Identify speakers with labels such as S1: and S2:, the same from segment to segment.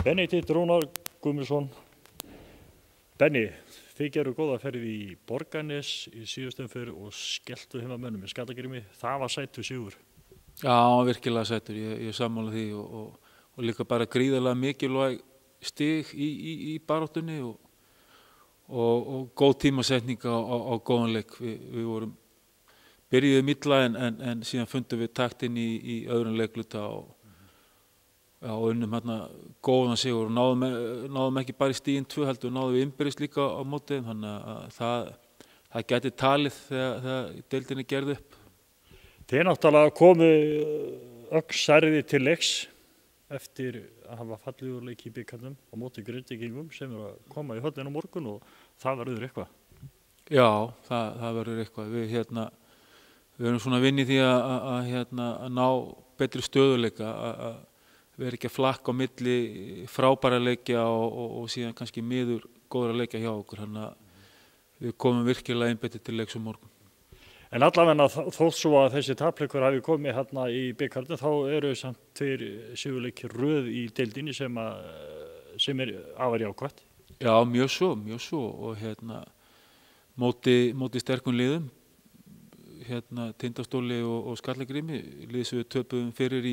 S1: Benedikt Rúnar Guðmundsson. Benni, þið gerðu góða ferð í Borgarnes í síðustu umferð og skelltu heimamönnum í Skallagrími. Það var sætur sigur.
S2: Já, virkilega sætur. Ég sammála því og líka bara gríðarlega mikilvæg stig í baráttunni og góð tímasetning á góðan leik. Við vorum byrjuðum illa en síðan fundum við taktinn í öðrum leikluta og unnum hérna góðan sigur og náðum ekki bara í stigin 2 heldur, náðum við innbyrðis líka á móti, þannig að það gæti talið þegar deildinni gerði upp.
S1: Þið náttúrulega komu ögnsærði til leiks eftir að hafa fallið úr leik í bikarnum á móti Grindvíkingum sem að koma í höllina á morgun og það verður eitthvað.
S2: Já, það verður eitthvað. Við erum svona að vinna í því að ná betri stöðuleika, að vera ekki að flakka á milli frábæra leikja og síðan kannski miður góðra leikja hjá okkur, þannig að við komum virkilega einbeittir til leiks á morgun.
S1: En allavega þótt svo að þessi tapleikur hafi komið hérna í bikarnum, þá eru samt 2 sigurleikir röð í deildinni sem er afar jákvætt.
S2: Já, mjög svo og móti sterkum liðum, Tindastóli og Skallagrími, lið sem við töpuðum fyrir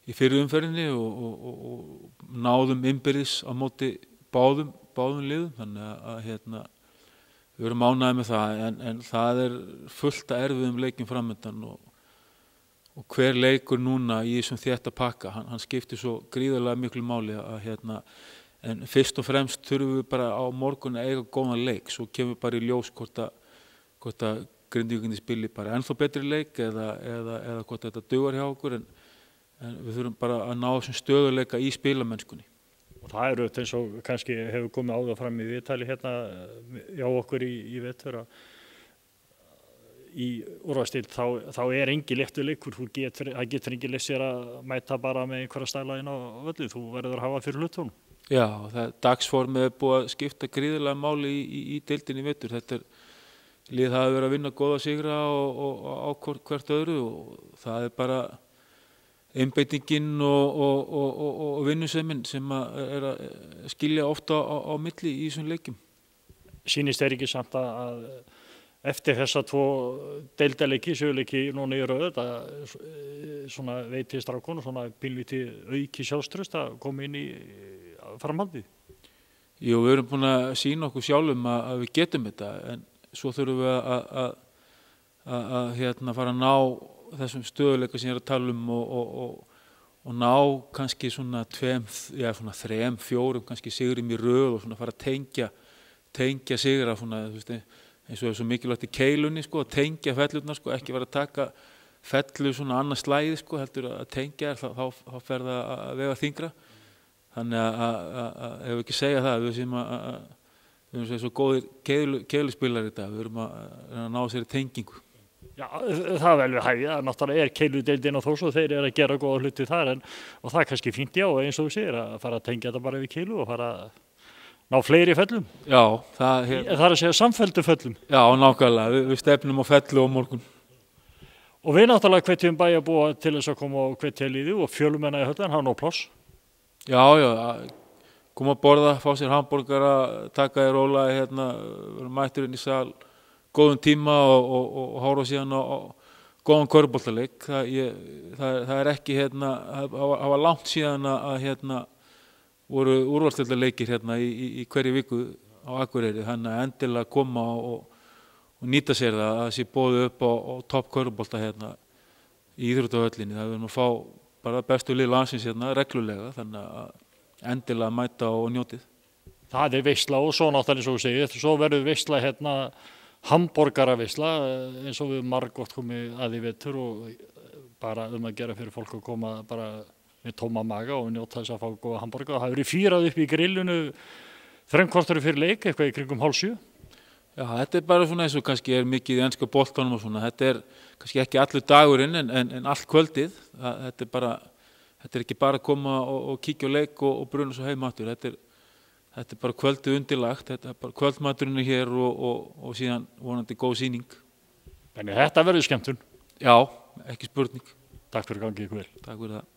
S2: í fyrri umferðinni og náðum innbyrðis á móti báðum liðum, þannig að við erum ánægðir með það, en það er fullt af erfiðum leikjum framöndan og hver leikur núna í þessum þétta pakka, hann skiptir svo gríðarlega miklu máli en fyrst og fremst þurfum við bara á morgun að eiga góðan leik, svo kemur bara í ljós hvort að Grindvíkingarnir spili bara ennþá betri leik eða hvort þetta dugar hjá okkur, en við þurfum bara að ná þessum stöðuleika í spilamennskunni.
S1: Og það eru eins og kannski hefur komið áður fram í viðtali hérna hjá okkur í vetur að í úrvalsdeild þá er engin léttur leikur, það getur engin leyst sér að mæta bara með einhverja stæla inn á völlinn, þú verður að hafa fyrir hlutunum.
S2: Já, dagsformið er búið að skipta gríðarlega máli í deildinni í vetur. Lið hafa verið að vinna góða sigra á hvert öðru og það er bara einbeitingin og vinnusemin sem er að skilja ofta á milli í þessum leikjum.
S1: Sýnist ekki samt að eftir þessa 2 deildarleiki, sigurleiki núna í röð, svona veiti strákunum, svona pínlítið auki sjálfstraust að koma inn í framhaldið?
S2: Jú, við erum búin að sýna okkur sjálfum að við getum þetta, en svo þurfum við að fara að ná þessum stöðuleika sem ég er að tala um og ná kannski svona 3, 4 kannski sigrum í röð og svona fara að tengja sigra svona, eins og er svo mikilvægt í keilunni, að tengja fellurnar, ekki vera að taka fellu svona annað slæði, heldur að tengja þá fer það að vega þyngra. Þannig að ef við ekki segja það, við erum svo góðir keiluspilar í dag, við erum að ná sér í tengingu.
S1: Já, það er vel við hægja, náttúrulega er keiludeildin og þó þeir eru að gera góða hluti þar og það er kannski fínt eins og þú segir að fara að tengja þetta bara við keilu og fara að ná fleiri fellum.
S2: Já,
S1: það er að segja samfelldu fellum.
S2: Já, nákvæmlega, við stefnum á fellu á morgun.
S1: Og við náttúrulega hvetjum bæjarbúa til þess að koma og hvetja liðið og fjölmenna í höllin, hafa nóg pláss. Já,
S2: koma að borða, fá sér hamborgara, taka í róla, vera mættur inn í sal, góðum tíma og hóra síðan á góðan körfuboltaleik. Það er ekki, það var langt síðan að voru úrvalsdeildarleikir í hverju viku á Akureyri, þannig að endilega koma og nýta sér það að sé boðið upp á topp körfubolta í íþróttavöllinni. Það verðum að fá bara bestu lið landsins reglulega, þannig að endilega mæta og njótið.
S1: Það er veisla og svo náttúrulega eins og þú segir, svo verður veisla hamborgaraveisla eins og við margoft komið að í vetur og bara að gera fyrir fólk að koma bara með tóma maga og njóta þess að fá góða hamborgara. Það verður fírað upp í grillinu 3 korter fyrir leik, eitthvað í kringum 6:30.
S2: Já, þetta er bara svona eins og kannski er mikið í enska boltanum og svona. Þetta er kannski ekki allur dagurinn en allt kvöldið. Þetta er ekki bara að koma og kíkja á leik og bruna svo heim aftur. Þetta er bara kvöldið undirlagt, þetta er bara kvöldmaturinn hér og síðan vonandi góð sýning.
S1: Þannig þetta verður skemmtun?
S2: Já, ekki spurning.
S1: Takk fyrir gangið ykkur vel.
S2: Takk fyrir það.